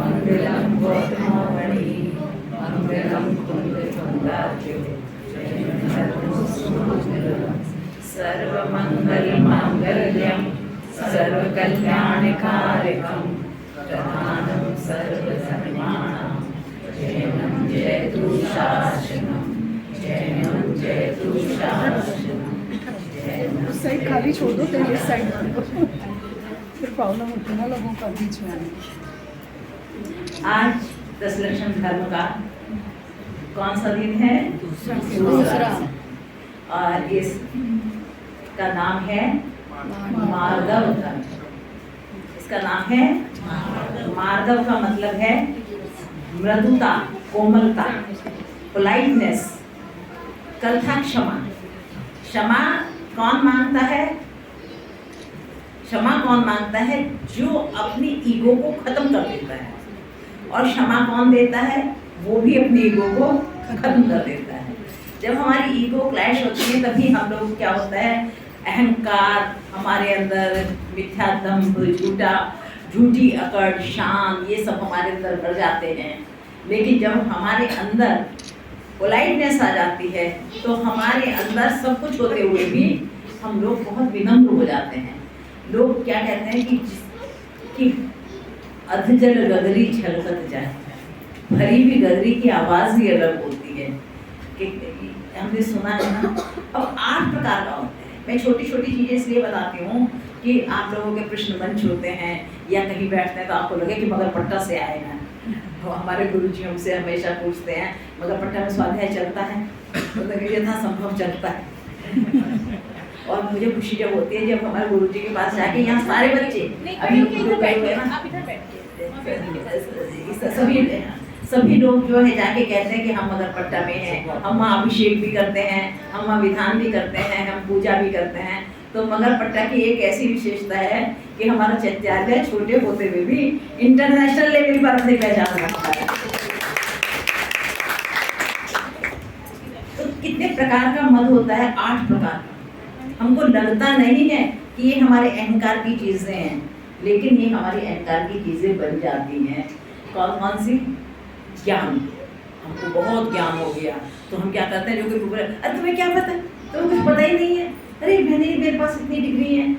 मंगलम गौतमवणी मंगलम कुंदकुंदाख्यो सर्वमंगलमांगल्यं सर्वकल्याणकारिकं प्रधानं सर्वधर्माणां जयं जयतु शासनं जयं जयतु शासनं। उस साइड खाली छोड़ दो, फिर इस साइड कर दो, फिर प्रॉब्लम होती है ना लोगों का बीच में आने। आज दशलक्षण धर्म का कौन सा दिन है? दूसरा। और इसका नाम है मार्गव धर्म। इसका नाम है मार्गव का मतलब है मृदुता, कोमलता, पोलाइटनेस। कल था क्षमा। क्षमा कौन मांगता है? क्षमा कौन मांगता है? जो अपनी ईगो को खत्म कर देता है। और क्षमा कौन देता है? वो भी अपनी ईगो को खत्म कर देता है। जब हमारी ईगो क्लैश होती है तभी हम लोग क्या होता है, अहंकार हमारे अंदर, मिथ्या दंभ, झूठी अकड़, शान, ये सब हमारे अंदर भर जाते हैं। लेकिन जब हमारे अंदर पोलाइटनेस आ जाती है तो हमारे अंदर सब कुछ होते हुए भी हम लोग बहुत विनम्र हो जाते हैं। लोग क्या कहते हैं कि अधजल गगरी छलकत जाए, भरी हुई गगरी की आवाज़ ही अलग होती है। कि हमने सुना है ना। अब 8 प्रकार का होता है। मैं छोटी छोटी चीज़ें इसलिए बताती हूँ कि आप लोगों के प्रश्न मंच होते हैं या कहीं बैठते हैं तो आपको लगे कि मगरपट्टा से आए हैं। तो हमारे गुरुजी हमसे हमेशा पूछते हैं मगरपट्टा में स्वाध्याय चलता है? मतलब यथासंभव चलता है। और मुझे खुशी जब होती है जब हमारे गुरुजी के पास जाके यहाँ सारे बच्चे अभी गए हुए ना, सभी लोग जो है जाके कहते हैं कि हम मगरपट्टा में हैं, हम वहाँ अभिषेक भी करते हैं, हम वहाँ विधान भी करते हैं, हम पूजा भी करते हैं। तो मगरपट्टा की एक ऐसी विशेषता है कि हमारा चैत्यालय छोटे होते हुए भी इंटरनेशनल लेवल पर अपनी पहचान रखता है। तो कितने प्रकार का मद होता है? 8 प्रकार का। हमको लगता नहीं है कि ये हमारे अहंकार की चीज़ें हैं, लेकिन ये हमारी अहंकार की चीज़ें बन जाती हैं। कौन कौन सी? ज्ञान। हमको बहुत ज्ञान हो गया तो हम क्या करते हैं, जो कोई अरे तुम्हें क्या पता, तुम्हें कुछ पता ही नहीं है, अरे मेरे पास इतनी डिग्री है,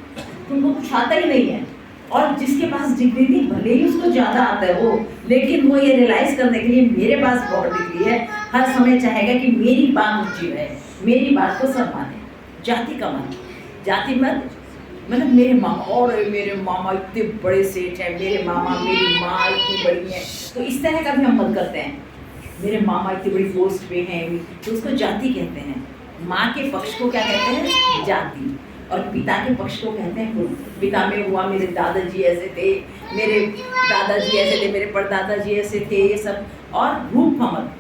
तुमको कुछ आता ही नहीं है। और जिसके पास डिग्री थी भले ही उसको ज़्यादा आता है वो, लेकिन वो ये रियलाइज़ करने के लिए मेरे पास बहुत डिग्री है, हर समय चाहेगा कि मेरी बात ऊँची रहे, मेरी बात को सब माने। जाति का मत, जाति मत मतलब मेरे मामा इतने बड़े सेठ हैं, मेरे मामा मेरी माँ इतनी बड़ी है, तो इस तरह का भी हम मत करते हैं। मेरे मामा इतनी बड़ी पोस्ट पे हैं तो उसको जाति कहते हैं। माँ के पक्ष को क्या कहते हैं? जाति। और पिता के पक्ष को कहते हैं कुल। पिता में हुआ मेरे दादाजी ऐसे थे, मेरे दादाजी ऐसे थे, मेरे परदादाजी ऐसे थे, ये सब। और रूप का मत,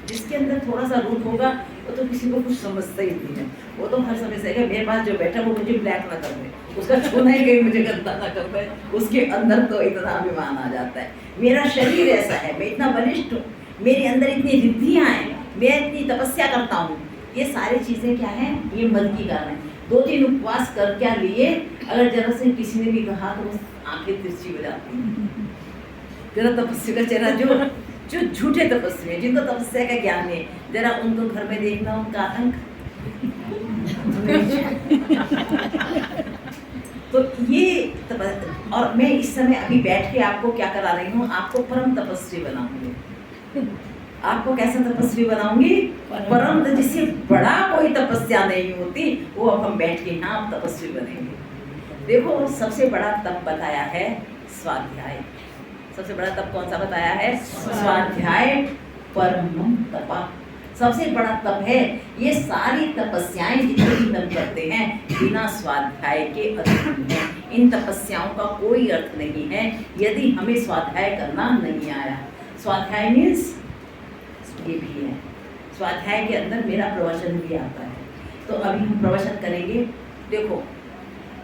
जिसके अंदर थोड़ा सा रूप होगा वो तो किसी को कुछ समझता ही नहीं है। वो तो हर समय से मेरे पास जो बैठा वो मुझे ब्लैक ना कर दे, उसका छूना ही कहीं मुझे गंदा ना कर दे, उसके अंदर तो इतना अभिमान आ जाता है। मेरा शरीर ऐसा है, मैं इतना बलिष्ठ हूँ, मेरे अंदर इतनी रिद्धियाँ हैं, मैं इतनी तपस्या करता हूँ। ये सारी चीज़ें क्या हैं? ये मद की कारण है। 2-3 उपवास कर क्या लिए, अगर जरा से किसी ने भी कहा तो बस आंखें तिरछी हो जाती हैं। जरा तपस्या का चेहरा, जो झूठे तपस्वी हैं, जिनको तपस्या का ज्ञान नहीं, जरा उनको घर में देखना, उनका आतंक। तो ये और मैं इस समय अभी बैठ के आपको क्या करा रही हूँ, आपको परम तपस्वी बनाऊंगी। आपको कैसा तपस्वी बनाऊंगी? परम, जिससे बड़ा कोई तपस्या नहीं होती, वो अब हम बैठ के यहाँ तपस्वी बनेंगे। देखो सबसे बड़ा तप बताया है स्वाध्याय। सबसे बड़ा तप कौन सा बताया है? स्वाध्याय परम तपा। सबसे बड़ा तप है। ये सारी तपस्याएं जितनी भी हम करते हैं बिना स्वाध्याय के अधूरी हैं। इन तपस्याओं का कोई अर्थ नहीं है यदि हमें स्वाध्याय करना नहीं आया। स्वाध्याय मीन्स ये भी है, स्वाध्याय के अंदर मेरा प्रवचन भी आता है। तो अभी हम प्रवचन करेंगे। देखो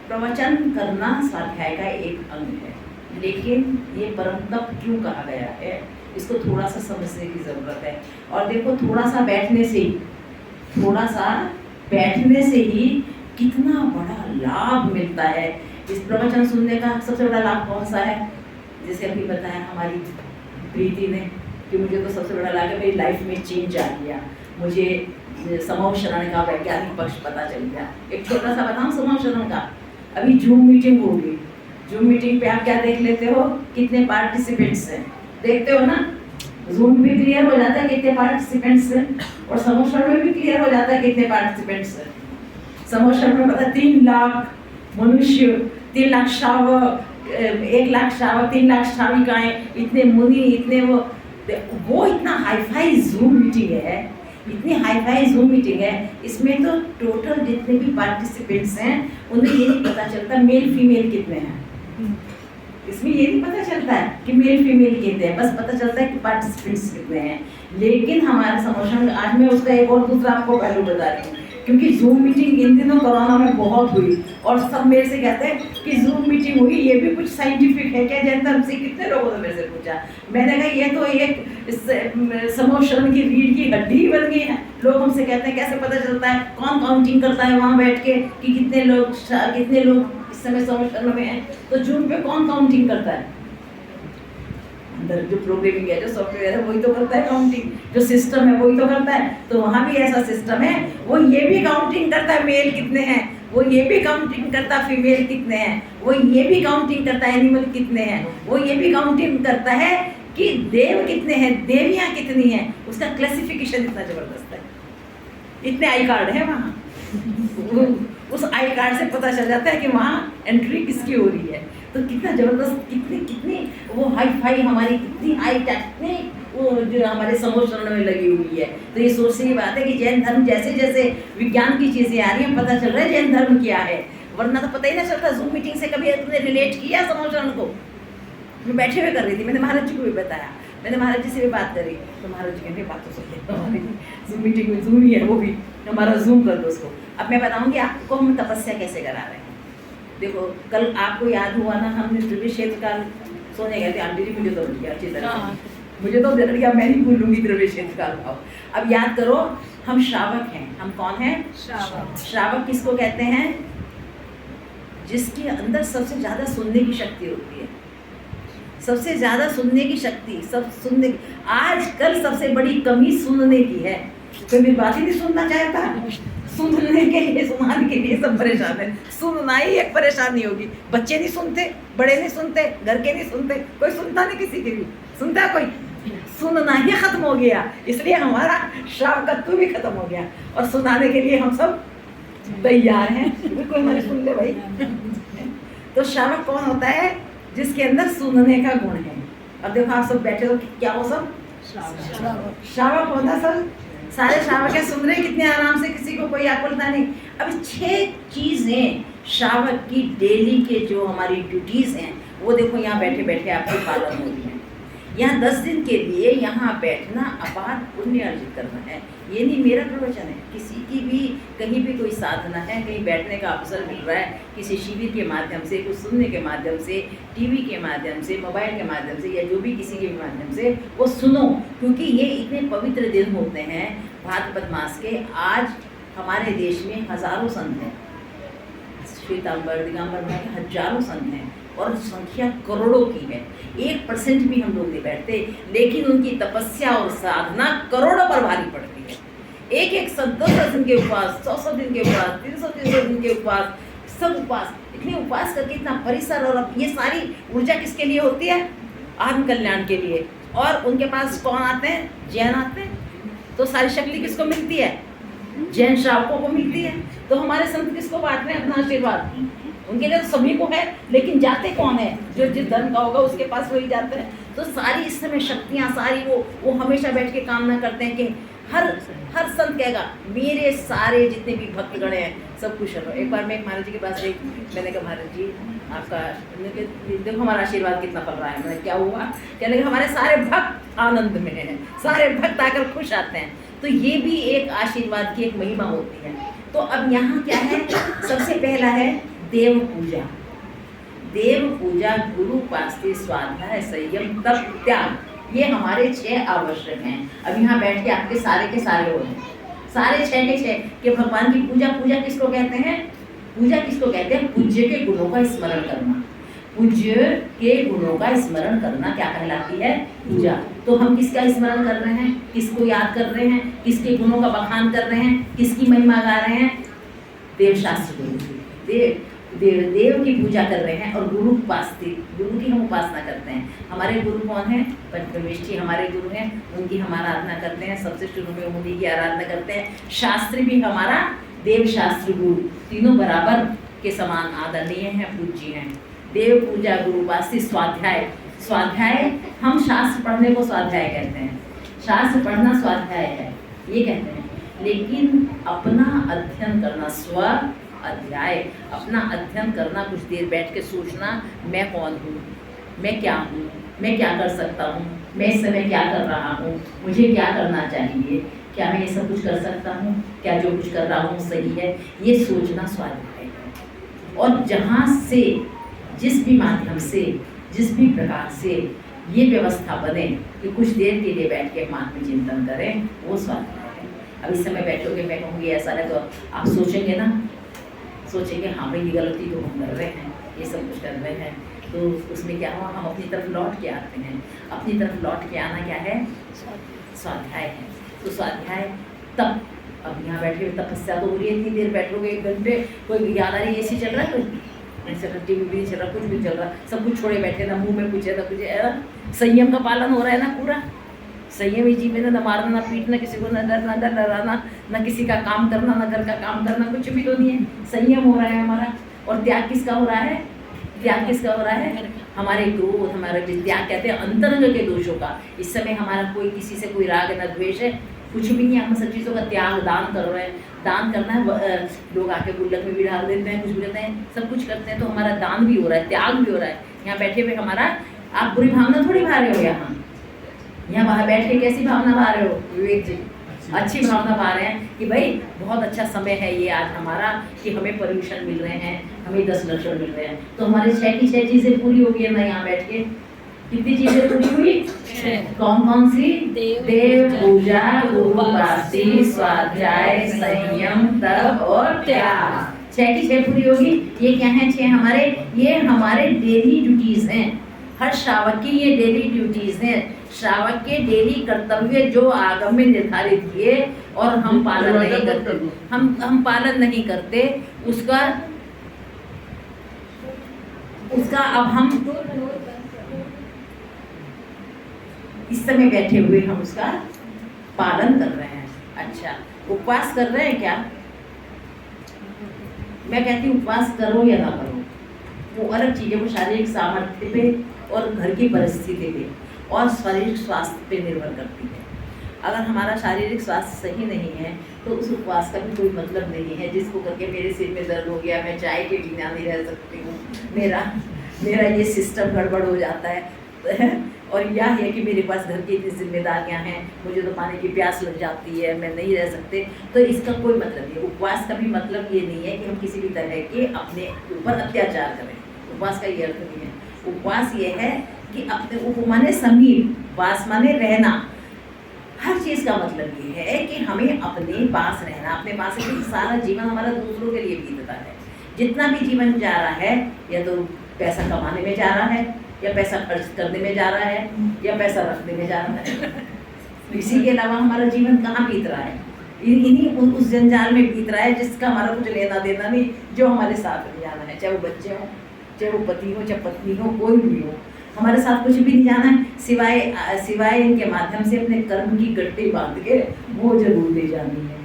प्रवचन करना स्वाध्याय का एक अंग है, लेकिन ये परम तप क्यों कहा गया है इसको थोड़ा सा समझने की ज़रूरत है। और देखो थोड़ा सा बैठने से ही कितना बड़ा लाभ मिलता है। इस प्रवचन सुनने का सबसे बड़ा लाभ कौन सा है? जैसे अभी बताया, हमारी प्रीति ने, कि मुझे तो सबसे बड़ा लगा मेरी लाइफ में चेंज आ गया, मुझे समूह शरण का वैज्ञानिक पक्ष पता चल गया। एक छोटा सा बताऊं समूह शरण का, अभी जूम मीटिंग होगी, जूम मीटिंग पे आप क्या देख लेते हो, कितने पार्टिसिपेंट्स हैं, देखते हो ना, जूम भी क्लियर हो जाता है कितने पार्टिसिपेंट्स हैं, और समूह शरण में भी क्लियर हो जाता है कितने पार्टिसिपेंट्स हैं। समूह शरण में पता 3 लाख मनुष्य, 3 लाख श्रावक, 1 लाख श्रावक, 3 लाख श्राविकाएं, इतने मुनि, इतने वो इतना हाईफाई जूम मीटिंग है, इतनी हाईफाई जूम मीटिंग है। इसमें तो टोटल जितने भी पार्टिसिपेंट्स हैं उन्हें ये नहीं पता चलता मेल फीमेल कितने हैं, इसमें ये नहीं पता चलता है कि मेल फीमेल कितने हैं, बस पता चलता है कि पार्टिसिपेंट्स कितने हैं। लेकिन हमारे समोशन आज मैं उसका एक और दूसरा आपको पहलू बता रही हूँ, क्योंकि जूम मीटिंग इन दिनों कोरोना में बहुत हुई और सब मेरे से कहते हैं कि जूम मीटिंग हुई, ये भी कुछ साइंटिफिक है क्या? जैन धर्म से कितने लोगों ने मेरे से पूछा, मैंने कहा ये तो एक समूह शरण की रीढ़ की हड्डी ही बन गई है। लोग हमसे कहते हैं कैसे पता चलता है, कौन काउंटिंग करता है वहाँ बैठ के कि कितने लोग इस समय समूह शरण में हैं, तो जूम पे कौन काउंटिंग करता है? अंदर जो प्रोग्रामिंग है, जो सॉफ्टवेयर है, वही तो करता है काउंटिंग, जो सिस्टम है वही तो करता है। तो वहाँ भी ऐसा सिस्टम है, वो ये भी काउंटिंग करता है मेल कितने हैं, वो ये भी काउंटिंग करता है फीमेल कितने हैं, वो ये भी काउंटिंग करता है एनिमल कितने हैं, वो ये भी काउंटिंग करता है कि देव कितने हैं, देवियाँ कितनी हैं। उसका क्लासिफिकेशन इतना जबरदस्त है, इतने आई कार्ड है वहाँ, उस आई कार्ड से पता चल जाता है कि वहाँ एंट्री किसकी हो रही है। तो कितना जबरदस्त, कितनी वो हाई फाई हमारी, कितनी हाई टेक्निक वो जो हमारे समूह शरण में लगी हुई है। तो ये सोचने की बात है कि जैन धर्म जैसे जैसे विज्ञान की चीज़ें आ रही हैं, पता चल रहा है जैन धर्म क्या है, वरना तो पता ही ना चलता। जूम मीटिंग से कभी तुमने रिलेट किया समूह शरण को? मैं बैठे हुए कर रही थी, मैंने महाराज जी को भी बताया, मैंने महाराज जी से भी बात करी, तो महाराज जी कहते बात तो सही है, जूम मीटिंग में जूम ही है, वो भी हमारा जूम कर दो उसको। अब मैं बताऊँगी आपको हम तपस्या कैसे करा रहे हैं। देखो कल आपको याद हुआ ना, हमने त्रिवेणी क्षेत्र का सोने गए थे, आंटी जी मुझे तो भूल गया अच्छी तरह, मुझे तो भूल गया, मैं नहीं भूलूंगी त्रिवेणी क्षेत्र का भाव। अब याद करो, हम श्रावक हैं, हम कौन हैं? श्रावक। श्रावक किसको कहते हैं? जिसके अंदर सबसे ज़्यादा सुनने की शक्ति होती है, सबसे ज़्यादा सुनने की शक्ति, सब सुनने। आजकल सबसे बड़ी कमी सुनने की है, कोई मेरी बात ही नहीं सुनना चाहता, सुनने के लिए, सुनाने के लिए सब परेशान है। सुनना ही एक परेशानी होगी, बच्चे नहीं सुनते, बड़े नहीं सुनते, घर के नहीं सुनते, कोई सुनता नहीं, किसी की भी सुनता कोई, सुनना ही खत्म हो गया। इसलिए हमारा श्रावकत्व भी खत्म हो गया और सुनाने के लिए हम सब तैयार हैं, कोई हमारे सुन ले भाई। तो श्रावक कौन होता है? जिसके अंदर सुनने का गुण है। अब देखो आप सब बैठे हो, क्या हो सब? श्रावक होता सब, सारे श्रावक है, सुन रहे कितने आराम से, किसी को कोई आकुलता नहीं। अब 6 चीज़ें श्रावक की डेली के जो हमारी ड्यूटीज़ हैं, वो देखो यहाँ बैठे बैठे आपकी पालन हो रही है। यहाँ 10 दिन के लिए यहाँ बैठना अपार पुण्य अर्जित करना है। ये नहीं मेरा प्रवचन है, किसी की भी कहीं भी कोई साधना है, कहीं बैठने का अवसर मिल रहा है, किसी शिविर के माध्यम से, कुछ सुनने के माध्यम से, टीवी के माध्यम से, मोबाइल के माध्यम से, या जो भी किसी के भी माध्यम से, वो सुनो, क्योंकि ये इतने पवित्र दिन होते हैं भाद्रपद मास के। आज हमारे देश में हज़ारों संत हैं, श्वेतांबर दिगंबर में हजारों संत हैं और संख्या करोड़ों की है। 1% भी हम लोग नहीं बैठते, लेकिन उनकी तपस्या और साधना करोड़ों पर भारी पड़ती है। एक 10 दिन के उपवास, 100 दिन के उपवास, 300 दिन के उपवास, सब उपवास, इतने उपवास करके इतना परिसर, और अब ये सारी ऊर्जा किसके लिए होती है? आत्म कल्याण के लिए। और उनके पास कौन आते हैं? जैन आते हैं। तो सारी शक्ति किसको मिलती है? जैन श्रावकों को मिलती है। तो हमारे संत किसको बांट रहे हैं अपना आशीर्वाद? उनके लिए तो सभी को है, लेकिन जाते कौन है? जो जिस धर्म का होगा उसके पास वही जाते हैं। तो सारी इस समय शक्तियाँ सारी वो हमेशा बैठ के कामना करते हैं कि हर संत कहेगा मेरे सारे जितने भी भक्तगण हैं सब कुछ रहो। एक बार मैं महाराज जी के पास गई, मैंने कहा महाराज जी आपका देखो हमारा आशीर्वाद कितना पड़ रहा है। मैंने क्या हुआ? कहने लगे हमारे सारे भक्त आनंद में हैं, सारे भक्त आकर खुश आते हैं। तो ये भी एक आशीर्वाद की एक महिमा होती है। तो अब यहाँ क्या है? सबसे पहला है देव पूजा। देव पूजा, गुरु उपासना, स्वाध्याय, संयम, तप, त्याग, ये हमारे 6 आवश्यक हैं। अब यहाँ बैठ के आपके सारे के सारे हो हैं, सारे 6 के 6 कि भगवान की पूजा। पूजा किसको कहते हैं? पूजा किसको कहते हैं? पूज्य के गुणों का स्मरण करना। पूज्य के गुणों का स्मरण करना क्या कहलाती है? पूजा। तो हम किसका स्मरण कर रहे हैं, किसको याद कर रहे हैं, किसके गुणों का बखान कर रहे हैं, किसकी महिमा गा रहे हैं? देव शास्त्र गुरु की, देव की पूजा कर रहे हैं और गुरु की हम उपासना करते हैं। हमारे गुरु कौन है? पंचमेष्ठी हमारे गुरु हैं, उनकी हम आराधना करते हैं। सबसे शुरू में उन्हीं की आराधना करते हैं। शास्त्र भी हमारा देव शास्त्र गुरु, तीनों बराबर के समान आदरणीय हैं, पूज्य हैं। देव पूजा गुरु उपास्य। स्वाध्याय हम शास्त्र पढ़ने को स्वाध्याय कहते हैं। शास्त्र पढ़ना स्वाध्याय है ये कहते हैं, लेकिन अपना अध्ययन करना स्व अध्याय, अपना अध्ययन करना, कुछ देर बैठ के सोचना मैं कौन हूँ, मैं क्या हूँ, मैं क्या कर सकता हूँ, मैं इस समय क्या कर रहा हूँ, मुझे क्या करना चाहिए, क्या मैं ये सब कुछ कर सकता हूँ, क्या जो कुछ कर रहा हूँ सही है, ये सोचना स्वाध्याय है। और जहाँ से जिस भी माध्यम से जिस भी प्रकार से ये व्यवस्था बने कि कुछ देर के लिए बैठ के हम आत्मचिंतन करें, वो स्वाध्याय है। अब इस समय बैठोगे, मैं कहूँगी ऐसा है, तो आप सोचेंगे ना, सोचेंगे हाँ भाई ये गलती तो हम कर रहे हैं, ये सब कुछ कर रहे हैं, तो उसमें क्या हुआ, हम अपनी तरफ लौट के आते हैं। अपनी तरफ लौट के आना क्या है? स्वाध्याय है। तो स्वाध्याय तब, अब यहाँ बैठे हुए तपस्या तो हो रही है, इतनी देर बैठोगे 1 घंटे, कोई याद आ रही है, AC चल रहा है, कोई टीवी भी चल रहा, कुछ भी चल रहा, सब कुछ छोड़े बैठे, ना मुंह में कुछ है ना कुछ है, संयम का पालन हो रहा है ना पूरा। संयम ही जीवन है, ना मारना ना पीटना किसी को, ना डराना, ना किसी का काम करना, ना घर का काम करना, कुछ भी तो नहीं है, संयम हो रहा है हमारा। और त्याग किसका हो रहा है? त्याग किसका हो रहा है? हमारे क्रोध, हमारे त्याग कहते हैं अंतरंग के दोषों का। इस समय हमारा कोई किसी से कोई राग ना द्वेष है, कुछ भी नहीं, हम सब चीज़ों का त्याग, दान कर रहे हैं। दान करना है, लोग आके गुल्लक में भी डाल देते हैं, कुछ भी करते हैं, सब कुछ करते हैं, तो हमारा दान भी हो रहा है, त्याग भी हो रहा है। यहाँ बैठे हुए हमारा, आप बुरी भावना थोड़ी भा रहे हो, यहाँ बाहर बैठ के कैसी भावना भा रहे हो विवेक जी? अच्छी भावना भा रहे हैं कि भाई बहुत अच्छा समय है ये आज हमारा, कि हमें परमिशन मिल रहे हैं, हमें 10 लक्षण मिल रहे हैं, तो हमारी 6 की 6 चीज़ें पूरी हो गई है ना यहाँ बैठ के। कितनी चीजें पूरी हुई? कौन कौन सी? देव पूजा, गुरु उपासना, स्वाध्याय, संयम, तप और त्याग। 6 की 6 पूरी होगी। ये क्या है 6 हमारे? ये हमारे डेली ड्यूटीज हैं, हर श्रावक की ये डेली ड्यूटीज हैं। श्रावक के डेली कर्तव्य जो आगम में निर्धारित किए और हम पालन नहीं करते, हम पालन नहीं करते, उसका अब हम इस समय बैठे हुए हम उसका पालन कर रहे हैं। अच्छा, उपवास कर रहे हैं क्या? मैं कहती हूँ उपवास करो या ना करो, वो अलग चीज़ है, वो शारीरिक सामर्थ्य पे और घर की परिस्थिति पे और शारीरिक स्वास्थ्य पे निर्भर करती है। अगर हमारा शारीरिक स्वास्थ्य सही नहीं है तो उस उपवास का भी कोई मतलब नहीं है, जिसको करके मेरे सिर में दर्द हो गया, मैं चाय के बिना नहीं रह सकती हूँ, मेरा ये सिस्टम गड़बड़ हो जाता है और यह है कि मेरे पास घर की इतनी जिम्मेदारियां हैं, मुझे तो पानी की प्यास लग जाती है, मैं नहीं रह सकते, तो इसका कोई मतलब नहीं। उपवास का भी मतलब ये नहीं है कि हम किसी भी तरह के अपने ऊपर अत्याचार करें, उपवास का ये अर्थ नहीं है। उपवास ये है कि अपने उप माने समीप, वास माने रहना, हर चीज़ का मतलब ये है कि हमें अपने पास रहना, अपने पास है कि सारा जीवन हमारा दूसरों के लिए बीतता है। जितना भी जीवन जा रहा है, या तो पैसा कमाने में जा रहा है, या पैसा खर्च करने में जा रहा है, या पैसा रखने में जा रहा है, इसी के अलावा हमारा जीवन कहाँ बीत रहा है? इन्हीं उस जंजाल में बीत रहा है जिसका हमारा कुछ लेना देना नहीं, जो हमारे साथ नहीं जाना है, चाहे वो बच्चे हों, चाहे वो पति हो, चाहे पत्नी हो, कोई भी हो, हमारे साथ कुछ भी नहीं जाना है, सिवाय इनके माध्यम से अपने कर्म की गट्टी बांध के वो जरूर ले जानी है।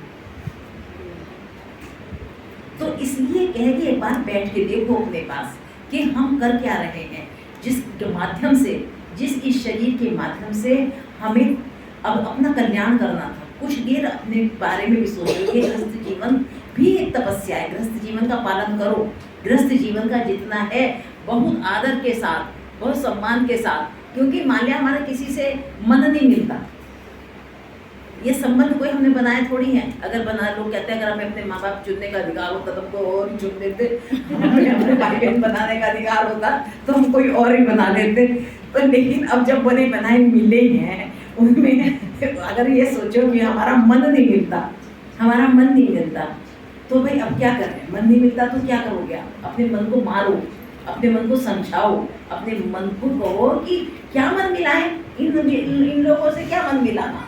तो इसलिए कह के एक बार बैठ के देखो अपने पास कि हम कर क्या रहे हैं, जिस माध्यम से, जिस इस शरीर के माध्यम से हमें अब अपना कल्याण करना था। कुछ देर अपने बारे में भी सोचो कि गृहस्थ जीवन भी एक तपस्या है, गृहस्थ जीवन का पालन करो। गृहस्थ जीवन का जितना है बहुत आदर के साथ, बहुत सम्मान के साथ, क्योंकि मान लिया हमारा किसी से मन नहीं मिलता, ये संबंध कोई हमने बनाए थोड़ी है। अगर बना, लोग कहते हैं अगर हमें अपने माँ बाप चुनने का अधिकार होता तो हमको और ही चुन लेते, हमें अपने भाई बहन बनाने का अधिकार होता तो हम कोई और ही बना लेते। तो लेकिन अब जब बने बनाए मिले हैं, उनमें अगर ये सोचो कि हमारा मन नहीं मिलता, हमारा मन नहीं मिलता, तो भाई अब क्या करें? मन नहीं मिलता तो क्या करोगे आप? अपने मन को मारो, अपने मन को समझाओ, अपने मन को कहो कि क्या मन मिलाए, इन लोगों से क्या मन मिलाना।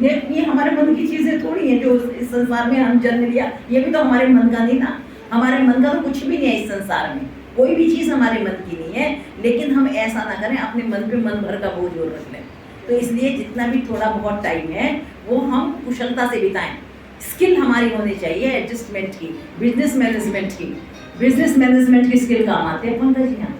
ये हमारे मन की चीज़ें थोड़ी हैं जो इस संसार में हम जन्म लिया, ये भी तो हमारे मन का नहीं ना। हमारे मन का तो कुछ भी नहीं है इस संसार में, कोई भी चीज़ हमारे मन की नहीं है। लेकिन हम ऐसा ना करें अपने मन पे मन भर का बोझ और रख लें। तो इसलिए जितना भी थोड़ा बहुत टाइम है वो हम कुशलता से बिताएं। स्किल हमारी होनी चाहिए एडजस्टमेंट की, बिजनेस मैनेजमेंट की। बिजनेस मैनेजमेंट की स्किल काम आते हैं पंकज जी यहाँ।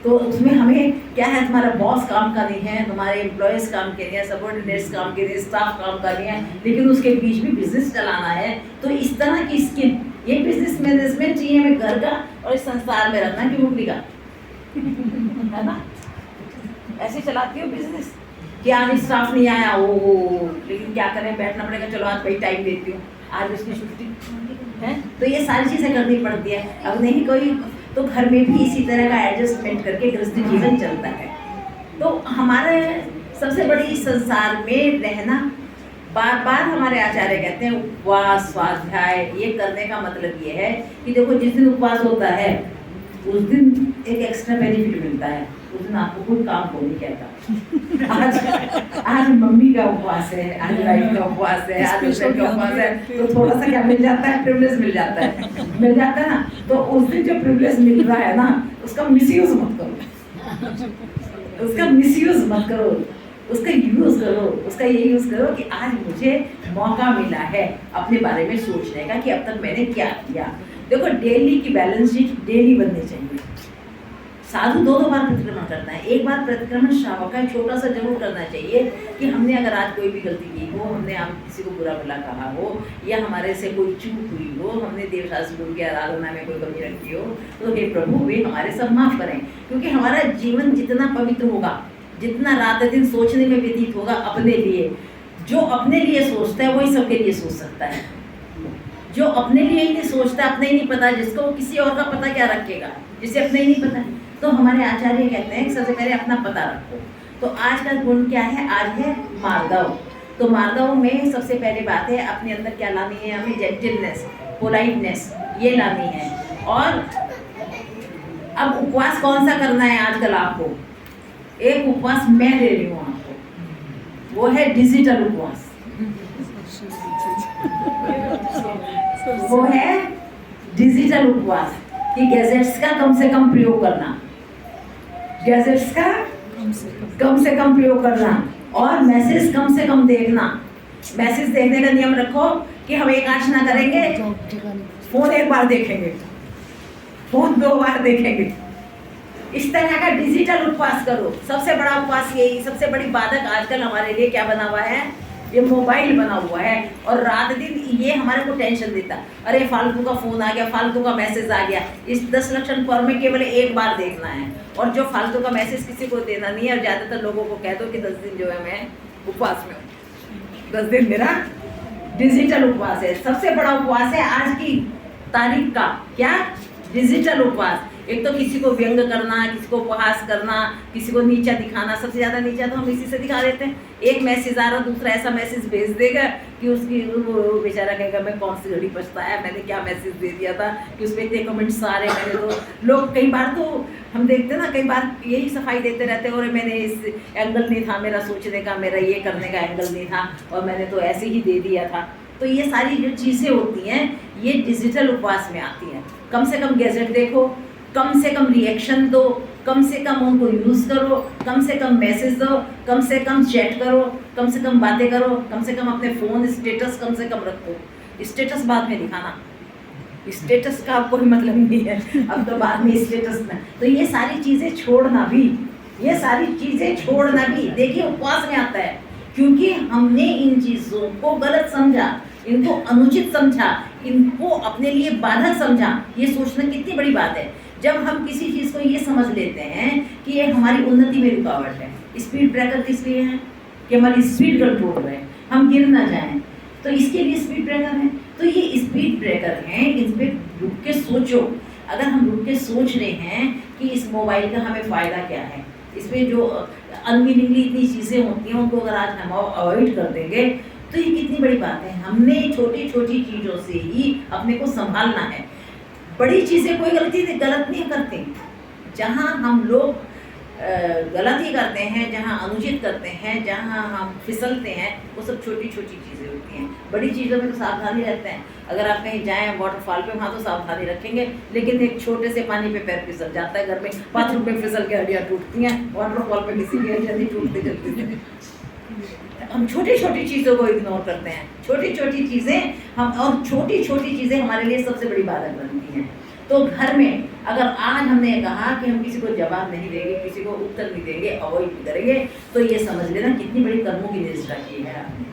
तो उसमें हमें क्या है, तुम्हारा बॉस काम का नहीं है, तुम्हारे एम्प्लॉयज़ काम के नहीं है, सबॉर्डिनेट्स काम के नहीं, स्टाफ काम का नहीं है, लेकिन उसके बीच भी बिजनेस चलाना है। तो इस तरह की स्किल, ये बिजनेस मैनेजमेंट चाहिए हमें घर का और इस संसार में रखना कि मुरली का है ना। ऐसे चलाती हो बिजनेस कि आज स्टाफ नहीं आया, ओ लेकिन क्या करें, बैठना पड़ेगा, चलो आज भाई टाइम देती हूँ, आज उसकी छुट्टी है। तो ये सारी चीज़ें करनी पड़ती है। अब नहीं कोई तो घर में भी इसी तरह का एडजस्टमेंट करके गृहस्थी जीवन चलता है। तो हमारे सबसे बड़ी संसार में रहना, बार बार हमारे आचार्य कहते हैं उपवास स्वाध्याय ये करने का मतलब ये है कि देखो जिस दिन उपवास होता है उस दिन एक एक्स्ट्रा बेनिफिट मिलता है, उस दिन आपको कोई काम को नहीं कहता। आज मम्मी का उपवास है, आज वाइफ का उपवास है, आज हस्बैंड का उपवास है, तो थोड़ा सा क्या मिल जाता है, प्रिविलेज मिल जाता है ना। तो उस दिन जो प्रिविलेज मिल रहा है ना उसका मिसयूज मत करो, उसका मिसयूज मत करो, उसका यूज करो। उसका ये यूज करो कि आज मुझे मौका मिला है अपने बारे में सोचने का कि अब तक मैंने क्या किया। देखो डेली की बैलेंस शीट डेली बननी चाहिए। साधु दो बार प्रतिक्रमण करता है, एक बार प्रतिक्रमण श्रावक का छोटा सा जरूर करना चाहिए कि हमने अगर आज कोई भी गलती की हो, हमने हम किसी को बुरा भला कहा हो या हमारे से कोई चूक हुई हो, हमने देवशास्त्र गुरु की आराधना में कोई कमी रखी हो, तो हे प्रभु वे हमारे सब माफ करें। क्योंकि हमारा जीवन जितना पवित्र होगा, जितना रात दिन सोचने में व्यतीत होगा अपने लिए, जो अपने लिए सोचता है वही सबके लिए सोच सकता है। जो अपने लिए ही नहीं सोचता, अपने ही नहीं पता, जिसको किसी और का पता क्या रखेगा, जिसे अपने ही नहीं पता। तो हमारे आचार्य कहते हैं कि सबसे पहले अपना पता रखो। तो आज का गुण क्या है, आज है मार्दव। तो मार्दव में सबसे पहले बात है अपने अंदर क्या लानी है, हमें जेंटलनेस, पोलाइटनेस ये लानी है। और अब उपवास कौन सा करना है आजकल आपको, एक उपवास मैं दे रही हूँ आपको, वो है डिजिटल उपवास। वो है डिजिटल उपवास कि गैजेट्स का कम से कम प्रयोग करना, गैजेट्स का कम से कम प्रयोग करना और मैसेज कम से कम देखना। मैसेज देखने का नियम रखो कि हम एक आश ना करेंगे, फोन एक बार देखेंगे, फोन 2 बार देखेंगे। इस तरह का डिजिटल उपवास करो। सबसे बड़ा उपवास यही, सबसे बड़ी बाधक आजकल हमारे लिए क्या बना हुआ है, ये मोबाइल बना हुआ है। और रात दिन ये हमारे को टेंशन देता, अरे फालतू का फ़ोन आ गया, फालतू का मैसेज आ गया। इस 10 लक्षण फॉर्म में केवल एक बार देखना है और जो फालतू का मैसेज किसी को देना नहीं है। और ज़्यादातर लोगों को कह दो कि 10 दिन जो है मैं उपवास में हूँ, 10 दिन मेरा डिजिटल उपवास है। सबसे बड़ा उपवास है आज की तारीख का, क्या, डिजिटल उपवास। एक तो किसी को व्यंग करना, किसी को उपहास करना, किसी को नीचा दिखाना। सबसे ज़्यादा नीचा तो हम इसी से दिखा देते हैं। एक मैसेज आ रहा, दूसरा ऐसा मैसेज भेज देगा कि उसकी वो बेचारा कहेगा मैं कौन सी घड़ी पछताया, मैंने क्या मैसेज दे दिया था कि उसमें इतने कमेंट्स आ रहे। मैंने तो लोग कई बार तो हम देखते ना, कई बार यही सफाई देते रहते हैं, और मैंने इस एंगल नहीं था मेरा सोचने का, मेरा ये करने का एंगल नहीं था और मैंने तो ऐसे ही दे दिया था। तो ये सारी जो चीज़ें होती हैं ये डिजिटल उपवास में आती हैं। कम से कम गैजेट देखो, कम से कम रिएक्शन दो, कम से कम उनको यूज़ करो, कम से कम मैसेज दो, कम से कम चैट करो, कम से कम बातें करो, कम से कम अपने फ़ोन स्टेटस कम से कम रखो। स्टेटस बाद में दिखाना, स्टेटस का कोई मतलब नहीं है, अब तो बाद में स्टेटस में। तो ये सारी चीज़ें छोड़ना भी, ये सारी चीज़ें छोड़ना भी देखिए उपवास में आता है। क्योंकि हमने इन चीज़ों को गलत समझा, इनको अनुचित समझा, इनको अपने लिए बाधक समझा। ये सोचना कितनी बड़ी बात है जब हम किसी चीज़ को ये समझ लेते हैं कि ये हमारी उन्नति में रुकावट है। स्पीड ब्रेकर किस लिए है कि हमारी स्पीड कंट्रोल रहे, हम गिर ना जाएं, तो इसके लिए स्पीड ब्रेकर है। तो ये स्पीड ब्रेकर हैं, इन पर रुक के सोचो। अगर हम रुक के सोच रहे हैं कि इस मोबाइल का हमें फ़ायदा क्या है, इसमें जो अनमीनिंगली इतनी चीज़ें होती हैं उनको अगर आज हम अवॉइड कर देंगे तो ये कितनी बड़ी बात है। हमने छोटी छोटी चीज़ों से ही अपने को संभालना है। बड़ी चीज़ें कोई गलत नहीं करते। जहाँ हम लोग गलती करते हैं, जहाँ अनुचित करते हैं, जहाँ हम फिसलते हैं, वो सब छोटी छोटी चीज़ें होती हैं। बड़ी चीज़ों में तो सावधानी रहते हैं। अगर आप कहीं जाएँ वाटरफॉल पे, वहाँ तो सावधानी रखेंगे, लेकिन एक छोटे से पानी पे पैर फिसल जाता है, घर में बाथरूम में फिसल के हड्डियाँ टूटती हैं, वाटरफॉल पे किसी की हड्डियाँ नहीं टूटती जल्दी से। हम छोटी छोटी चीज़ों को इग्नोर करते हैं। छोटी छोटी चीज़ें और छोटी छोटी चीज़ें हमारे लिए सबसे बड़ी बाधक बनती हैं। तो घर में अगर आज हमने कहा कि हम किसी को जवाब नहीं देंगे, किसी को उत्तर नहीं देंगे, अवॉइड करेंगे, तो ये समझ लेना कितनी बड़ी कर्मों की निर्जरा की है आपने,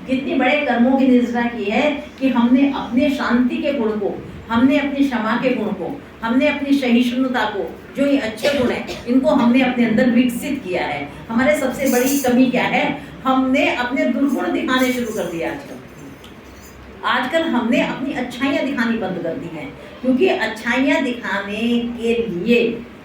कितनी बड़े कर्मों की निर्जरा की है कि हमने अपने शांति के गुण को, हमने अपनी क्षमा के गुण को, हमने अपनी सहिष्णुता को, जो ये अच्छे गुण हैं, इनको हमने अपने अंदर विकसित किया है। हमारे सबसे बड़ी कमी क्या है? हमने अपने दुर्गुण दिखाने शुरू कर दिया। आजकल हमने अपनी अच्छाइयाँ दिखानी बंद कर दी हैं, क्योंकि अच्छाइयाँ दिखाने के लिए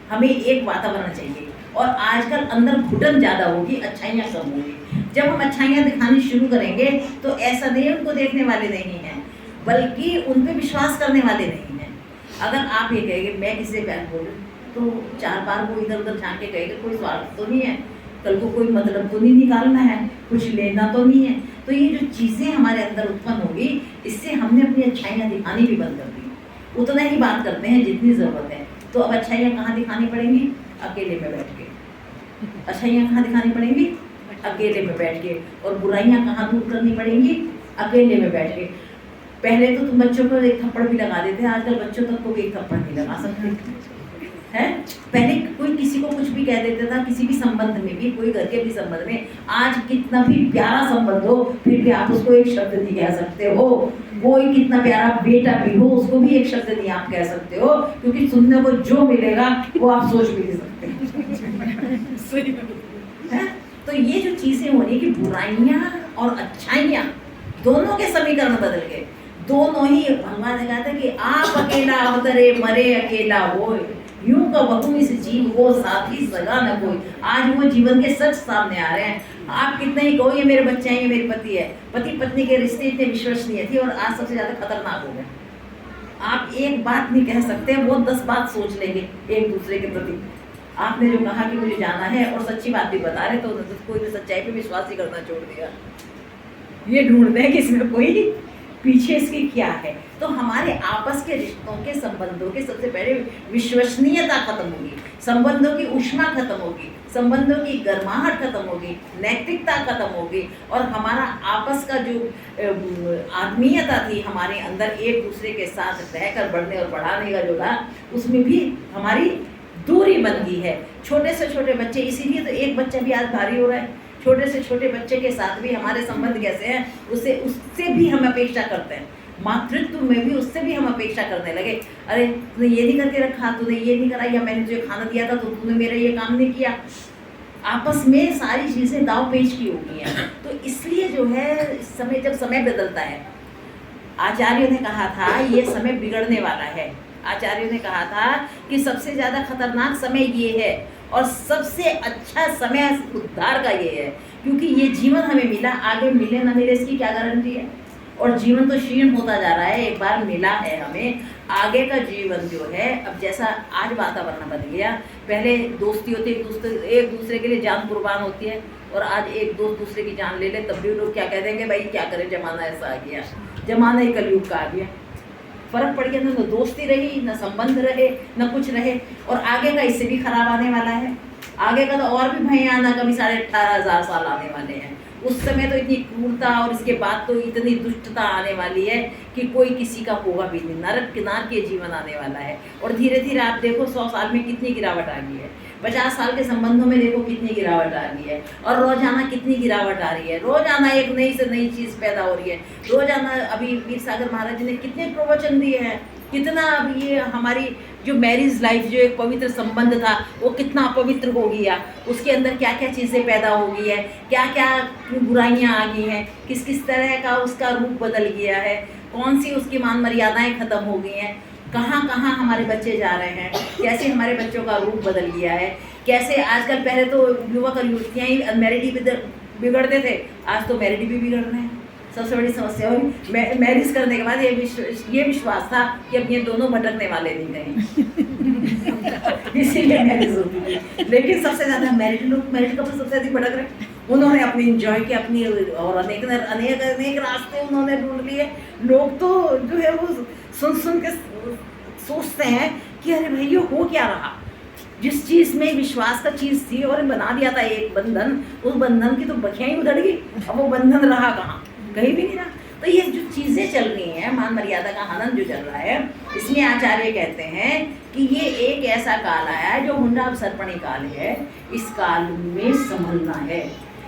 हमें एक वातावरण चाहिए, और आजकल अंदर घुटन ज़्यादा होगी, अच्छाइयाँ कम होगी। जब हम अच्छाइयाँ दिखानी शुरू करेंगे तो ऐसा नहीं उनको देखने वाले नहीं हैं, बल्कि उन पर विश्वास करने वाले नहीं हैं। अगर आप ये कहेंगे मैं किसी से प्यार बोलूँ, तो 4 बार वो इधर उधर झाँक के कहेंगे कोई स्वार्थ तो नहीं है, कल को कोई मतलब तो नहीं निकालना है, कुछ लेना तो नहीं है। तो ये जो चीज़ें हमारे अंदर उत्पन्न होगी, इससे हमने अपनी अच्छाइयाँ दिखानी भी बंद कर दी। उतना ही बात करते हैं जितनी ज़रूरत है। तो अब अच्छाइयाँ कहाँ दिखानी पड़ेंगी? अकेले में बैठ के। अच्छाइयाँ कहाँ दिखानी पड़ेंगी? अकेले में बैठ के। और बुराइयाँ कहाँ दूर करनी पड़ेंगी? अकेले में बैठ के। पहले तो तुम बच्चों को एक थप्पड़ भी लगा देते हैं, आजकल बच्चों तक को भी एक थप्पड़ नहीं लगा सकते है। पहले कोई किसी को कुछ भी कह देता था, किसी भी संबंध में भी, कोई घर के भी संबंध में। आज कितना भी प्यारा संबंध हो, फिर भी आप उसको एक शब्द नहीं कह सकते हो। कोई कितना प्यारा बेटा भी हो, उसको भी एक शब्द नहीं आप कह सकते हो, क्योंकि सुनने को जो मिलेगा वो आप सोच भी नहीं सकते है। तो ये जो चीजें हो रही कि बुराइयां और अच्छाइयां दोनों के समीकरण बदल गए। दोनों ही भगवान ने कहा था कि आप अकेला अवतरे मरे अकेला हो, यूं का बहु इस जीव को साथी सगा न कोई। आज वो जीवन के सच सामने आ रहे हैं। आप कितना ही कहो ये मेरे बच्चे हैं, ये मेरे पति है, पति पत्नी के रिश्ते इतने विश्वसनीय थे और आज सबसे ज्यादा खतरनाक हो गए। आप एक बात नहीं कह सकते, वो 10 बात सोच लेंगे एक दूसरे के प्रति। आपने जो कहा कि मुझे जाना है और सच्ची बात भी बता रहे, तो कोई भी सच्चाई पे विश्वास ही करना छोड़ दिया। ये ढूंढते हैं कि इसमें कोई पीछे इसकी क्या है। तो हमारे आपस के रिश्तों के संबंधों के सबसे पहले विश्वसनीयता खत्म होगी, संबंधों की ऊष्मा खत्म होगी, संबंधों की गर्माहट खत्म होगी, नैतिकता खत्म होगी, और हमारा आपस का जो आत्मीयता थी हमारे अंदर एक दूसरे के साथ रहकर बढ़ने और बढ़ाने का जो था, उसमें भी हमारी दूरी बन गई है। छोटे से छोटे बच्चे, इसीलिए तो एक बच्चा भी आज भारी हो रहा है। छोटे से छोटे बच्चे के साथ भी हमारे संबंध कैसे हैं, उससे भी हम अपेक्षा करते हैं। मातृत्व में भी उससे भी हम अपेक्षा करने लगे। अरे तूने ये नहीं करके रखा, तूने ये नहीं करा, या मैंने तुझे खाना दिया था तो तूने मेरा ये काम नहीं किया। आपस में सारी चीज़ें दाव पेच की हो गई हैं। तो इसलिए जो है इस समय, जब समय बदलता है, आचार्यों ने कहा था ये समय बिगड़ने वाला है। आचार्यों ने कहा था कि सबसे ज़्यादा खतरनाक समय ये है और सबसे अच्छा समय उद्धार का ये है, क्योंकि ये जीवन हमें मिला, आगे मिले ना मिले इसकी क्या गारंटी है। और जीवन तो क्षीण होता जा रहा है, एक बार मिला है हमें, आगे का जीवन जो है, अब जैसा आज वातावरण बदल गया, पहले दोस्ती होती है, एक दूसरे के लिए जान कुर्बान होती है, और आज एक दोस्त दूसरे की जान ले ले तब भी लोग क्या कह देंगे, भाई क्या करें, जमाना ऐसा आ गया, जमाना ही कलयुग का आ गया। फर्क पड़ गया, ना दोस्ती रही, ना संबंध रहे, ना कुछ रहे, और आगे का इससे भी खराब आने वाला है। आगे का तो और भी भयानक, कभी 18,500 साल आने वाले हैं। उस समय तो इतनी क्रूरता और इसके बाद तो इतनी दुष्टता आने वाली है कि कोई किसी का होगा भी नहीं, नरक किनार के जीवन आने वाला है। और धीरे धीरे आप देखो 100 साल में कितनी गिरावट आ गई है, 50 साल के संबंधों में देखो कितनी गिरावट आ गई है, और रोजाना कितनी गिरावट आ रही है। रोजाना एक नई से नई चीज़ पैदा हो रही है। रोजाना अभी वीर सागर महाराज जी ने कितने प्रवचन दिए हैं, कितना अब ये हमारी जो मैरिज लाइफ, जो एक पवित्र संबंध था, वो कितना अपवित्र हो गया। उसके अंदर क्या क्या चीज़ें पैदा हो गई है, क्या क्या बुराइयां आ गई हैं, किस किस तरह का उसका रूप बदल गया है, कौन सी उसकी मान मर्यादाएं खत्म हो गई हैं, कहाँ कहाँ हमारे बच्चे जा रहे हैं, कैसे हमारे बच्चों का रूप बदल गया है, कैसे आजकल, पहले तो युवक और युवतियाँ ही मैरिड ही बिगड़ते थे, आज तो मैरिड भी बिगड़ रहे हैं। सबसे बड़ी समस्या हुई मैरिज करने के बाद ये विश्वास था कि अब ये दोनों भटकने वाले नहीं कहीं इसीलिए मैरिज होती थी। लेकिन सबसे ज़्यादा मैरिड कपल सबसे अधिक भटक रहे। उन्होंने अपनी इंजॉय की अपनी और अनेक अनेक रास्ते उन्होंने ढूंढ लिए। लोग तो जो है वो सुन के सोचते हैं कि अरे भाई ये हो क्या रहा। जिस चीज़ में विश्वास का चीज़ थी और बना दिया था एक बंधन, उस बंधन की तो बखियाँ ही उधड़ गई। अब वो बंधन रहा कहाँ, कहीं भी नहीं रहा। तो ये जो चीज़ें चल रही हैं, मान मर्यादा का हनन जो चल रहा है, इसमें आचार्य कहते हैं कि ये एक ऐसा काल आया है जो हुंडा सर्पणी काल है। इस काल में संभलना है।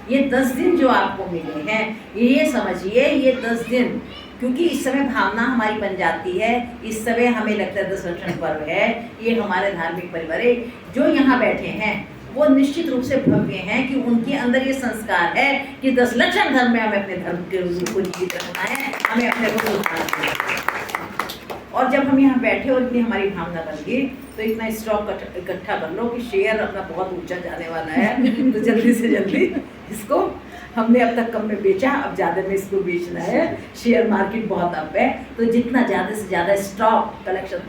ये 10 दिन जो आपको मिले हैं, ये समझिए ये 10 दिन, क्योंकि इस समय भावना हमारी बन जाती है। इस समय हमें लगता है 10 लक्षण पर्व है, ये हमारे धार्मिक परिवार जो यहाँ बैठे हैं वो निश्चित रूप से भव्य हैं कि उनके अंदर ये संस्कार है कि 10 लक्षण धर्म में हमें अपने धर्म के रूप को जीवित रखना है, हमें अपने को सुधारना है। और जब हम यहाँ बैठे और इतनी हमारी भावना बन गई तो इतना स्टॉक इकट्ठा कर लो कि शेयर अपना बहुत ऊंचा जाने वाला है। तो जल्दी से जल्दी इसको, हमने अब तक कम में बेचा, अब ज़्यादा में इसको बेचना है। शेयर मार्केट बहुत अप है, तो जितना ज़्यादा से ज़्यादा स्टॉक कलेक्शन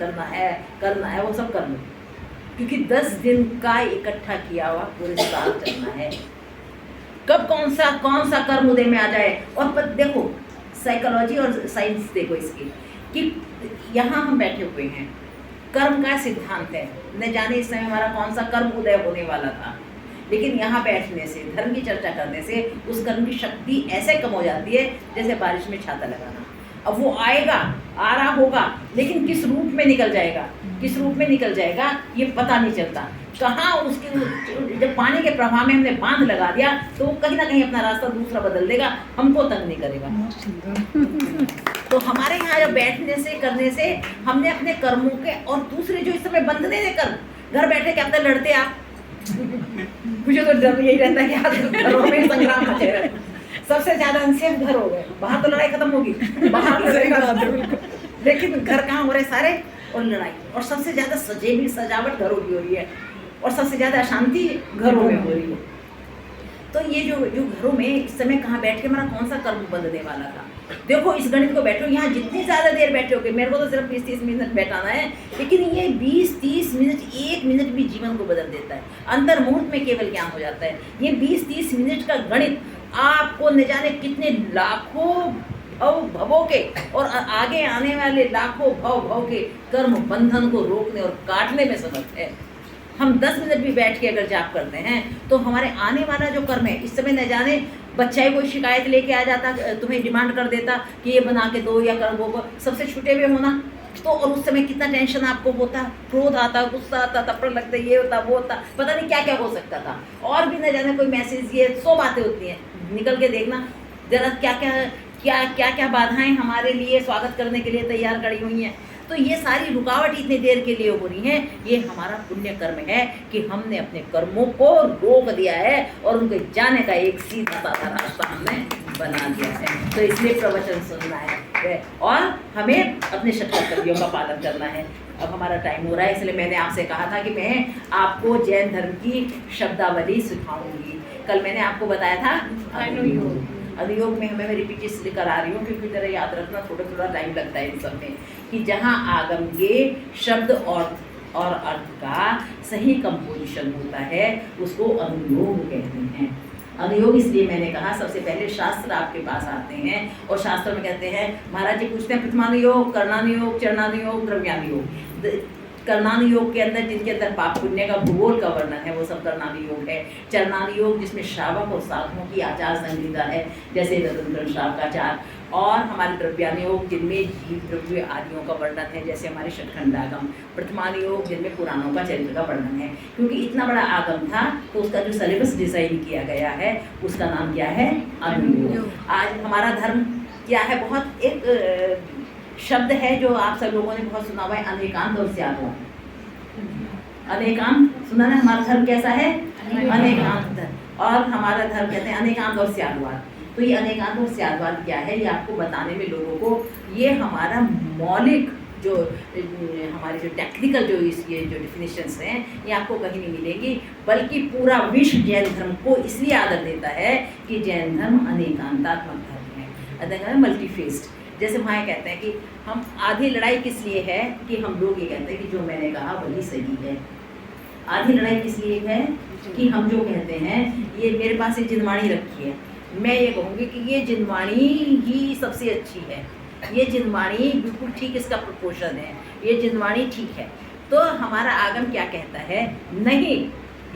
करना है वो सब कर लो, क्योंकि 10 दिन का इकट्ठा किया हुआ पूरे साल चलना है। कब कौन सा कर्म उदय में आ जाए। और देखो साइकोलॉजी और साइंस देखो इसकी कि यहाँ हम बैठे हुए हैं, कर्म का सिद्धांत है, न जाने इस समय हमारा कौन सा कर्म उदय होने वाला था, लेकिन यहाँ बैठने से, धर्म की चर्चा करने से उस कर्म की शक्ति ऐसे कम हो जाती है जैसे बारिश में छाता लगाना। अब वो आएगा, आ रहा होगा, लेकिन किस रूप में निकल जाएगा ये पता नहीं चलता। कहाँ उसके जब पानी के प्रवाह में हमने बांध लगा दिया तो वो कहीं ना कहीं अपना रास्ता दूसरा बदल देगा, हमको तंग नहीं करेगा। तो हमारे यहाँ जब बैठने से करने से हमने अपने कर्मों के, और दूसरे जो इस समय बंधने दे कर्म, घर बैठे क्या पता लड़ते आप, मुझे तो डर यही रहता है कि आज घरों में संग्राम मचे रहे। सबसे ज्यादा अनसेफ घर हो गए, बाहर तो लड़ाई खत्म होगी, बाहर लेकिन घर कहाँ हो रहे सारे, और लड़ाई, और सबसे ज्यादा सजावट घरों की हो रही है, और सबसे ज्यादा अशांति घरों में हो रही है। तो ये जो घरों में इस समय कहाँ बैठ के हमारा कौन सा कर्म बदलने वाला था। देखो इस गणित को बैठो, यहाँ जितनी ज़्यादा देर बैठे होगे, मेरे को तो सिर्फ 20-30 मिनट बैठाना है, लेकिन ये 20-30 मिनट, 1 मिनट भी जीवन को बदल देता है। अंतर मुहूर्त में केवल ज्ञान हो जाता है। ये 20-30 मिनट का गणित आपको न जाने कितने लाखों भवों के और आगे आने वाले लाखों भव के कर्म बंधन को रोकने और काटने में समर्थ है। हम 10 मिनट भी बैठ के अगर जाप करते हैं तो हमारे आने वाला जो कर्म है, इस समय न जाने बच्चा ही कोई शिकायत लेके आ जाता, तुम्हें डिमांड कर देता कि ये बना के दो या कर वो, सबसे छूटे हुए होना, तो और उस समय कितना टेंशन आपको होता, क्रोध आता, गुस्सा आता, थप्पड़ लगते, ये होता वो होता, पता नहीं क्या क्या हो सकता था। और भी न जाने कोई मैसेज, ये 100 बातें होती हैं, निकल के देखना जरा क्या क्या बाधाएं हमारे लिए स्वागत करने के लिए तैयार खड़ी हुई हैं। तो ये सारी रुकावट इतनी देर के लिए हो रही है, ये हमारा पुण्य कर्म है कि हमने अपने कर्मों को रोक दिया है और उनके जाने का एक सीधा साधा रास्ता हमने बना दिया है। तो इसलिए प्रवचन सुनना है और हमें अपने कर्तव्यों का पालन करना है। अब हमारा टाइम हो रहा है, इसलिए मैंने आपसे कहा था कि मैं आपको जैन धर्म की शब्दावली सिखाऊंगी। कल मैंने आपको बताया था अनुयोग में हमें रिपीट इसलिए करा रही हूँ क्योंकि जरा याद रखना, थोड़ा टाइम लगता है इन सब में, कि जहाँ आगम के शब्द और अर्थ का सही कंपोजिशन होता है उसको अनुयोग कहते हैं। अनुयोग इसलिए मैंने कहा, सबसे पहले शास्त्र आपके पास आते हैं और शास्त्र में कहते हैं, महाराज जी पूछते हैं प्रथमानुयोग, कर्णानुयोग, चरणानुयोग, द्रव्यानुयोग। कर्णानुयोग के अंदर जिनके अंदर पाप पुण्य का भूगोल का वर्णन है वो सब कर्णानुयोग है। चरणानुयोग जिसमें श्रावक और साधुओं की आचार संहिता है, जैसे रतन श्रावकाचार, और हमारे द्रव्यानुयोग जिनमें जीव द्रव्य आदियों का वर्णन है, जैसे हमारे षटखंडागम। प्रथमानुयोग जिनमें पुराणों का चरित्र का वर्णन है। क्योंकि इतना बड़ा आगम था तो उसका जो सिलेबस डिज़ाइन किया गया है उसका नाम क्या है, अनुयोग। आज हमारा धर्म क्या है, बहुत एक शब्द है जो आप सब लोगों ने बहुत सुना हुआ है, अनेकांत और स्याद्वाद। अनेकांत सुना ना, हमारा धर्म कैसा है, अनेकांत, और हमारा धर्म कहते हैं अनेकांत और स्याद्वाद। तो ये अनेकांत और स्याद्वाद क्या है, ये आपको बताने में लोगों को, ये हमारा मौलिक जो हमारे जो टेक्निकल जो ये जो डिफिनेशंस हैं ये आपको कहीं नहीं मिलेगी, बल्कि पूरा विश्व जैन धर्म को इसलिए आदर देता है कि जैन धर्म अनेकांतात्मक धर्म है। अदंगा मल्टी फेस्ड। जैसे वहाँ कहते हैं कि हम आधी लड़ाई किस लिए है कि हम लोग ये कहते हैं कि जो मैंने कहा वही सही है। आधी लड़ाई किस लिए है कि हम जो कहते हैं, ये मेरे पास ये जिनवाणी रखी है, मैं ये कहूँगी कि ये जिनवाणी ही सबसे अच्छी है, ये जिनवाणी बिल्कुल ठीक इसका प्रपोर्शन है, ये जिनवाणी ठीक है। तो हमारा आगम क्या कहता है, नहीं,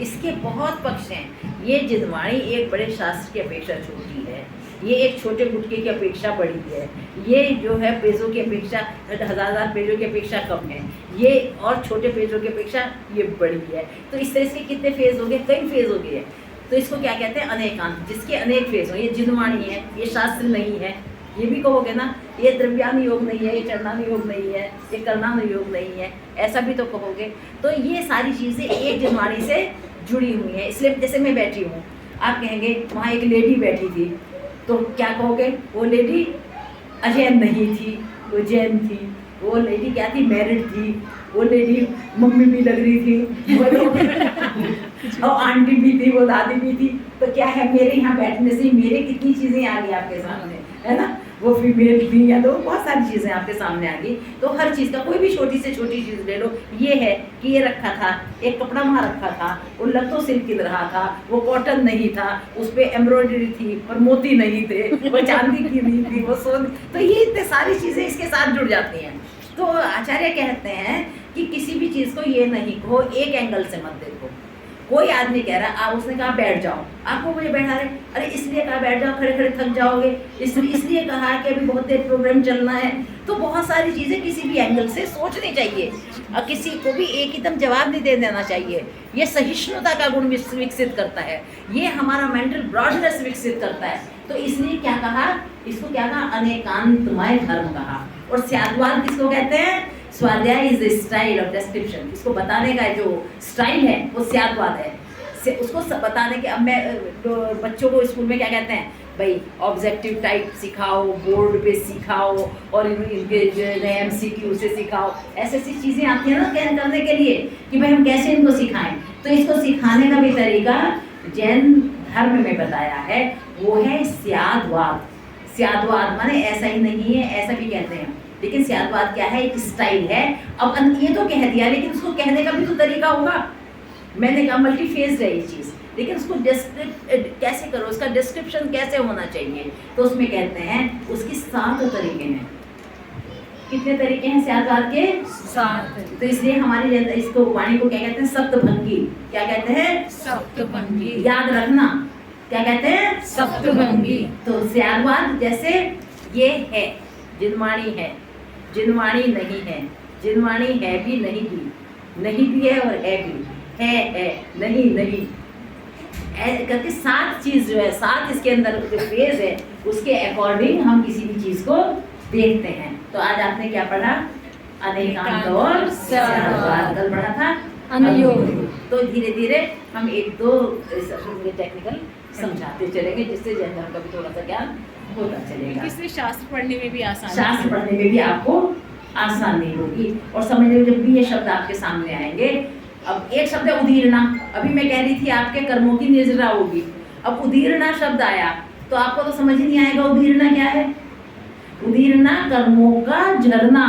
इसके बहुत पक्ष हैं। ये जिनवाणी एक बड़े शास्त्र की अपेक्षा छोटी है, ये एक छोटे गुटके की अपेक्षा बड़ी है, ये जो है पेजों की अपेक्षा हज़ार पेजों की अपेक्षा कम है, ये और छोटे पेजों की अपेक्षा ये बड़ी है। तो इस तरह से कितने फेज हो गए, कई फेज हो गए। तो इसको क्या कहते हैं, अनेकांत, जिसके अनेक फेज हो। ये जिनवाणी है, ये शास्त्र नहीं है, ये भी कहोगे ना, ये द्रव्यान योग नहीं है, ये चरणान योग नहीं है, ये करणान योग नहीं है, ऐसा भी तो कहोगे। तो ये सारी चीज़ें एक जिनवाणी से जुड़ी हुई हैं। इसलिए जैसे मैं बैठी हूँ, आप कहेंगे वहाँ एक लेडी बैठी थी, तो क्या कहोगे, वो लेडी अजैन नहीं थी, वो जैन थी। वो लेडी क्या थी, मैरिड थी। वो लेडी मम्मी भी लग रही थी, वो और आंटी भी थी, वो दादी भी थी। तो क्या है, मेरे यहाँ बैठने से मेरे कितनी चीज़ें आ गई आपके सामने, है ना। वो फीमेल थी या तो बहुत सारी चीज़ें आपके सामने आ गई। तो हर चीज़ का कोई भी छोटी से छोटी चीज़ ले लो, ये है कि ये रखा था, एक कपड़ा वहाँ रखा था, वो लत्तों सिल्क की रहा था, वो कॉटन नहीं था, उस पर एम्ब्रॉयडरी थी और मोती नहीं थे, वो चांदी की नहीं थी, वो सोने। तो ये इतने सारी चीज़ें इसके साथ जुड़ जाती हैं। तो आचार्य कहते हैं कि किसी भी चीज़ को ये नहीं कहो, एक एंगल से मत देखो। कोई आदमी कह रहा है, आप उसने कहा बैठ जाओ, आपको मुझे बैठा रहे, अरे इसलिए कहा बैठ जाओ, खड़े खड़े थक जाओगे, इसलिए कहा कि अभी बहुत देर प्रोग्राम चलना है। तो बहुत सारी चीज़ें किसी भी एंगल से सोचनी चाहिए और किसी को भी एक एकदम जवाब नहीं दे देना चाहिए। ये सहिष्णुता का गुण विकसित करता है, ये हमारा मेंटल ब्रॉडनेस विकसित करता है। तो इसलिए क्या कहा, इसको क्या कहा, अनेकांतमय धर्म कहा। और स्याद्वाद किसको कहते हैं, स्वाध्याय is the style of description. इसको बताने का जो स्टाइल है वो स्याद्वाद है। उसको बताने के, अब मैं बच्चों को स्कूल में क्या कहते हैं, भाई ऑब्जेक्टिव टाइप सिखाओ, बोर्ड पे सिखाओ और इनके जो है MCQ से सिखाओ। ऐसी ऐसी चीज़ें आती हैं ना कहने करने के लिए कि भाई हम कैसे इनको सिखाएं। तो इसको सिखाने का भी तरीका जैन धर्म में बताया है, वो है स्याद्वाद। स्याद्वाद माने ऐसा ही नहीं है, ऐसा भी कहते हैं, लेकिन स्याद्वाद क्या है, एक स्टाइल है। अब ये तो कह दिया, लेकिन उसको कहने का भी तो तरीका होगा। मैंने कहा मल्टी फेज है ये चीज़, लेकिन उसको कैसे करो, उसका डिस्क्रिप्शन कैसे होना चाहिए। तो उसमें कहते हैं उसकी 7 तरीके हैं। कितने तरीके हैं स्याद्वाद के? 7। तो इसलिए हमारे इसको वाणी को क्या कहते हैं, सप्तभंगी। क्या कहते हैं? सप्तभंगी। याद रखना, क्या कहते हैं? सप्तभंगी। तो स्याद्वाद जैसे ये है, जिनवाणी है, जिनवाणी नहीं है, जिनवाणी है भी नहीं भी, नहीं भी है और है भी, है नहीं नहीं, करके 7 चीज़ जो है, 7 इसके अंदर जो फेज है उसके अकॉर्डिंग हम किसी भी चीज़ को देखते हैं। तो आज आपने क्या पढ़ा, अनेकांत और स्याद्वाद। कल पढ़ा था अनुयोग। तो धीरे धीरे हम 1-2 टेक्निकल समझाते चलेंगे, जिससे जैन धर्म का भी थोड़ा सा ज्ञान होता चलेगा। इसलिए शास्त्र पढ़ने में भी आसान, शास्त्र पढ़ने में भी आपको आसानी होगी और समझने में जब भी ये शब्द आपके सामने आएंगे। अब एक शब्द है उदीर्णा, अभी मैं कह रही थी आपके कर्मों की निर्जरा होगी। अब उदीर्णा शब्द आया तो आपको तो समझ ही नहीं आएगा उदीर्णा क्या है। उदीर्णा कर्मों का झरना,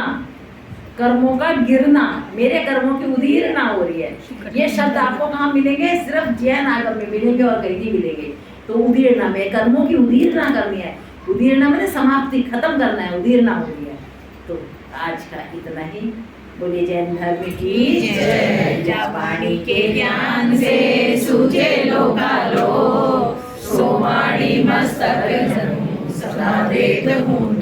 कर्मों का गिरना, मेरे कर्मों की उदीर्णा हो रही है। ये शब्द आपको कहाँ मिलेंगे, सिर्फ जैन आगम में मिलेंगे और कहीं नहीं मिलेंगे। तो उदीर्णा में कर्मों की उदीर्णा करनी है, उदीर्णा मैंने समाप्ति, खत्म करना है, उदीर्णा हो रही है। तो आज का इतना ही। बोलिए जैन धर्म की जय। जा वाणी के ज्ञान से सूझे लोकालो, सो वाणी मस्तक सदा देत हूँ